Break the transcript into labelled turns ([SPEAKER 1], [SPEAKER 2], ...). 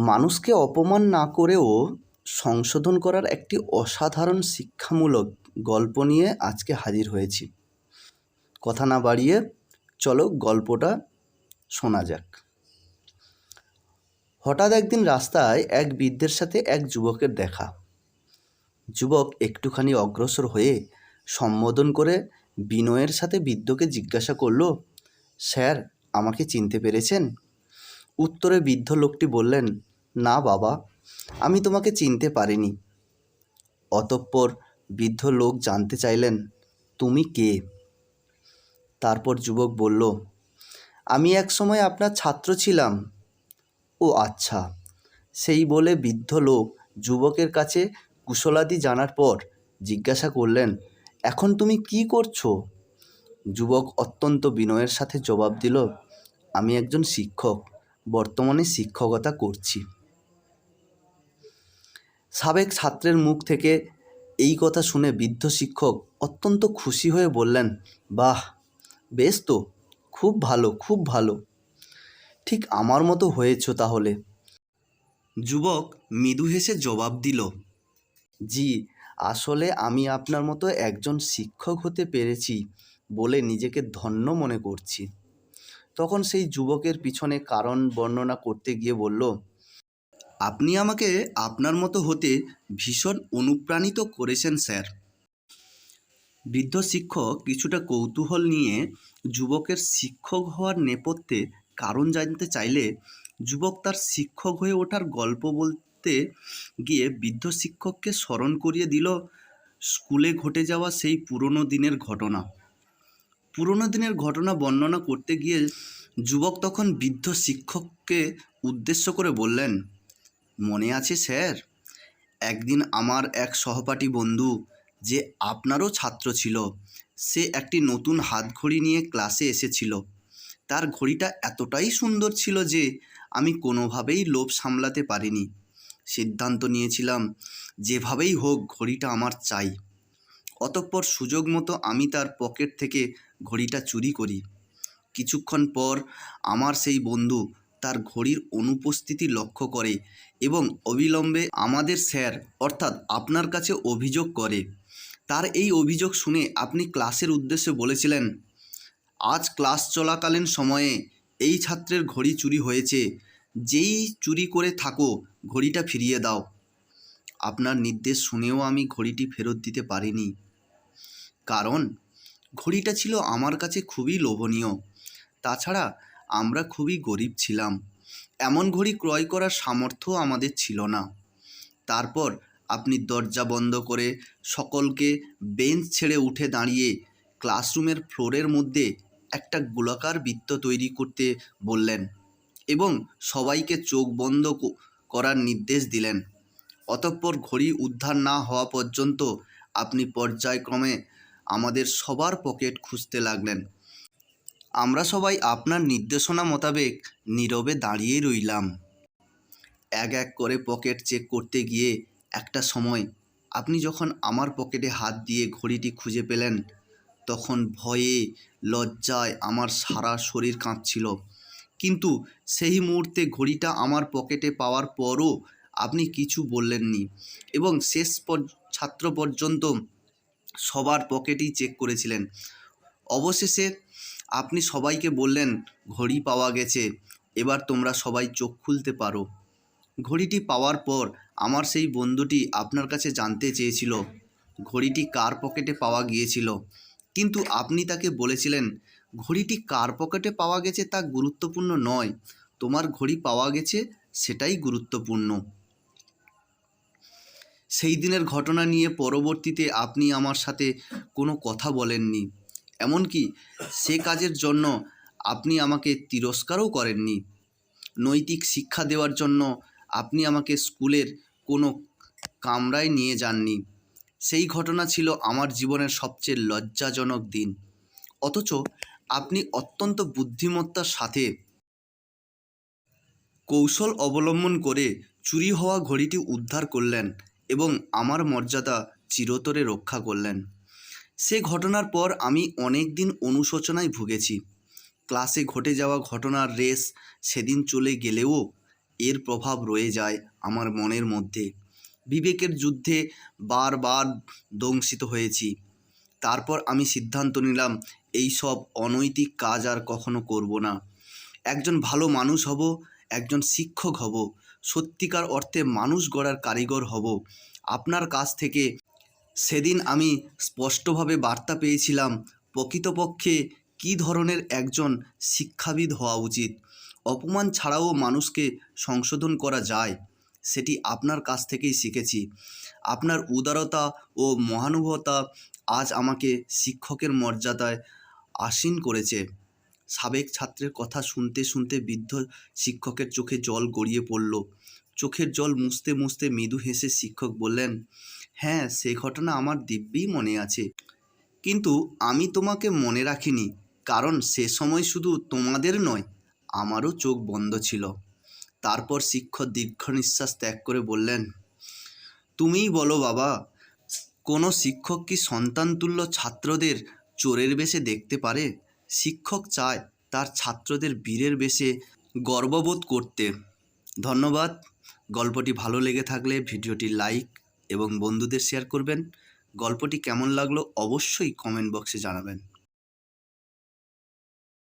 [SPEAKER 1] মানুষকে অপমান না করেও সংশোধন করার একটি অসাধারণ শিক্ষামূলক গল্প নিয়ে আজকে হাজির হয়েছি। কথা না বাড়িয়ে চলো গল্পটা শোনা যাক। হঠাৎ একদিন রাস্তায় এক বৃদ্ধের সাথে এক যুবকের দেখা। যুবক একটুখানি অগ্রসর হয়ে সম্বোধন করে বিনয়ের সাথে বৃদ্ধকে জিজ্ঞাসা করল, স্যার, আমাকে চিনতে পেরেছেন? উত্তরে বৃদ্ধ লোকটি বললেন, না বাবা, আমি তোমাকে চিনতে পারিনি। অতঃপর বৃদ্ধ লোক জানতে চাইলেন, তুমি কে? তারপর যুবক বলল, আমি একসময় আপনার ছাত্র ছিলাম। ও আচ্ছা। সেই বলে বৃদ্ধ লোক যুবকের কাছে কুশলাদি জানার পর জিজ্ঞাসা করলেন, এখন তুমি কি করছো? যুবক অত্যন্ত বিনয়ের সাথে জবাব দিল, আমি একজন শিক্ষক, বর্তমানে শিক্ষকতা করছি। সাবেক ছাত্রের মুখ থেকে এই কথা শুনে বৃদ্ধ শিক্ষক অত্যন্ত খুশি হয়ে বললেন, বাহ, বেশ তো, খুব ভালো, খুব ভালো। ঠিক আমার মতো হয়েছ তাহলে। যুবক মৃদু হেসে জবাব দিল, জি, আসলে আমি আপনার মতো একজন শিক্ষক হতে পেরেছি বলে নিজেকে ধন্য মনে করছি। তখন সেই যুবকের পিছনে কারণ বর্ণনা করতে গিয়ে বলল, আপনি আমাকে আপনার মতো হতে ভীষণ অনুপ্রাণিত করেছেন স্যার। বৃদ্ধ শিক্ষক কিছুটা কৌতূহল নিয়ে যুবকের শিক্ষক হওয়ার নেপথ্যে কারণ জানতে চাইলে যুবক তার শিক্ষক হয়ে ওঠার গল্প বলতে গিয়ে বৃদ্ধ শিক্ষককে স্মরণ করিয়ে দিল স্কুলে ঘটে যাওয়া সেই পুরনো দিনের ঘটনা বর্ণনা করতে গিয়ে যুবক তখন বৃদ্ধ শিক্ষককে উদ্দেশ্য করে বললেন, মনে আছে স্যার, একদিন আমার এক সহপাঠী বন্ধু, যে আপনারও ছাত্র ছিল, সে একটি নতুন হাতঘড়ি নিয়ে ক্লাসে এসেছিল। তার ঘড়িটা এতটাই সুন্দর ছিল যে আমি কোনোভাবেই লোভ সামলাতে পারিনি। সিদ্ধান্ত নিয়েছিলাম যেভাবেই হোক ঘড়িটা আমার চাই। অতঃপর সুযোগ মতো আমি তার পকেট থেকে ঘড়িটা চুরি করি। কিছুক্ষণ পর আমার সেই বন্ধু তার ঘড়ির অনুপস্থিতি লক্ষ্য করে এবং অবিলম্বে আমাদের স্যার অর্থাৎ আপনার কাছে অভিযোগ করে। তার এই অভিযোগ শুনে আপনি ক্লাসের উদ্দেশ্যে বলেছিলেন, আজ ক্লাস চলাকালীন সময়ে এই ছাত্রের ঘড়ি চুরি হয়েছে, যেই চুরি করে থাকো ঘড়িটা ফিরিয়ে দাও। আপনার নির্দেশ শুনেও আমি ঘড়িটি ফেরত দিতে পারিনি, কারণ ঘড়িটা ছিল আমার কাছে খুবই লোভনীয়। তাছাড়া আমরা খুবই গরিব ছিলাম, এমন ঘড়ি ক্রয় করার সামর্থ্য আমাদের ছিল না। তারপর আপনি দরজা বন্ধ করে সকলকে বেঞ্চ ছেড়ে উঠে দাঁড়িয়ে ক্লাসরুমের ফ্লোরের মধ্যে একটা গোলাকার বৃত্ত তৈরি করতে বললেন এবং সবাইকে চোখ বন্ধ করার নির্দেশ দিলেন। অতঃপর ঘড়ি উদ্ধার না হওয়া পর্যন্ত আপনি পর্যায়ক্রমে আমাদের সবার পকেট খুঁজতে লাগলেন। আমরা সবাই আপনার নির্দেশনা মোতাবেক নীরবে দাঁড়িয়ে রইলাম। এক এক করে পকেট চেক করতে গিয়ে একটা সময় আপনি যখন আমার পকেটে হাত দিয়ে ঘড়িটি খুঁজে পেলেন, তখন ভয়ে লজ্জায় আমার সারা শরীর কাঁপছিল। কিন্তু সেই মুহূর্তে ঘড়িটা আমার পকেটে পাওয়ার পরও আপনি কিছু বললেননি এবং শেষ ছাত্র পর্যন্ত সবার পকেটই চেক করেছিলেন। অবশেষে আপনি সবাইকে বললেন, ঘড়ি পাওয়া গেছে, এবার তোমরা সবাই চোখ খুলতে পারো। ঘড়িটি পাওয়ার পর আমার সেই বন্ধুটি আপনার কাছে জানতে চেয়েছিল ঘড়িটি কার পকেটে পাওয়া গিয়েছিল, কিন্তু আপনি তাকে বলেছিলেন, ঘড়িটি কার পকেটে পাওয়া গেছে তা গুরুত্বপূর্ণ নয়, তোমার ঘড়ি পাওয়া গেছে সেটাই গুরুত্বপূর্ণ। সেই দিনের ঘটনা নিয়ে পরবর্তীতে আপনি আমার সাথে কোনো কথা বলেননি, এমনকি সে কাজের জন্য আপনি আমাকে তিরস্কারও করেননি। নৈতিক শিক্ষা দেওয়ার জন্য আপনি আমাকে স্কুলের কোনো কামরায় নিয়ে যাননি। সেই ঘটনা ছিল আমার জীবনের সবচেয়ে লজ্জাজনক দিন। অথচ আপনি অত্যন্ত বুদ্ধিমত্তার সাথে কৌশল অবলম্বন করে চুরি হওয়া ঘড়িটি উদ্ধার করলেন এবং আমার মর্যাদা চিরতরে রক্ষা করলেন। সে ঘটনার পর আমি অনেক দিন অনুশোচনায় ভুগেছি। ক্লাসে ঘটে যাওয়া ঘটনার রেশ সেদিন চলে গেলেও এর প্রভাব রয়ে যায় আমার মনের মধ্যে। বিবেকের যুদ্ধে বারবার দংশিত হয়েছি। তারপর আমি সিদ্ধান্ত নিলাম এই সব অনৈতিক কাজ আর কখনো করব না। একজন ভালো মানুষ হব, একজন শিক্ষক হব, সত্যিকার অর্থে মানুষ গড়ার কারিগর হব। আপনার কাছ থেকে সেদিন আমি স্পষ্টভাবে বার্তা পেয়েছিলাম প্রকৃতপক্ষে কী ধরনের একজন শিক্ষাবিদ হওয়া উচিত। অপমান ছাড়াও মানুষকে সংশোধন করা যায়, সেটি আপনার কাছ থেকেই শিখেছি। আপনার উদারতা ও মহানুভবতা আজ আমাকে শিক্ষকের মর্যাদায় আসীন করেছে। সাবেক ছাত্রের কথা শুনতে শুনতে বৃদ্ধ শিক্ষকের চোখে জল গড়িয়ে পড়ল। চোখের জল মুছতে মুছতে মৃদু হেসে শিক্ষক বললেন, হ্যাঁ, সে ঘটনা আমার দিব্যি মনে আছে, কিন্তু আমি তোমাকে মনে রাখিনি, কারণ সে সময় শুধু তোমাদের নয়, আমারও চোখ বন্ধ ছিল। তারপর শিক্ষক দীর্ঘ নিঃশ্বাস ত্যাগ করে বললেন, তুমিই বলো বাবা, কোনো শিক্ষক কি সন্তানতুল্য ছাত্রদের চোরের বেশে দেখতে পারে? শিক্ষক চায় তার ছাত্রদের বীরের বেশে গর্ববোধ করতে। ধন্যবাদ। গল্পটি ভালো লেগে থাকলে ভিডিওটি লাইক এবং বন্ধুদের শেয়ার করবেন। গল্পটি কেমন লাগলো অবশ্যই কমেন্ট বক্সে জানাবেন।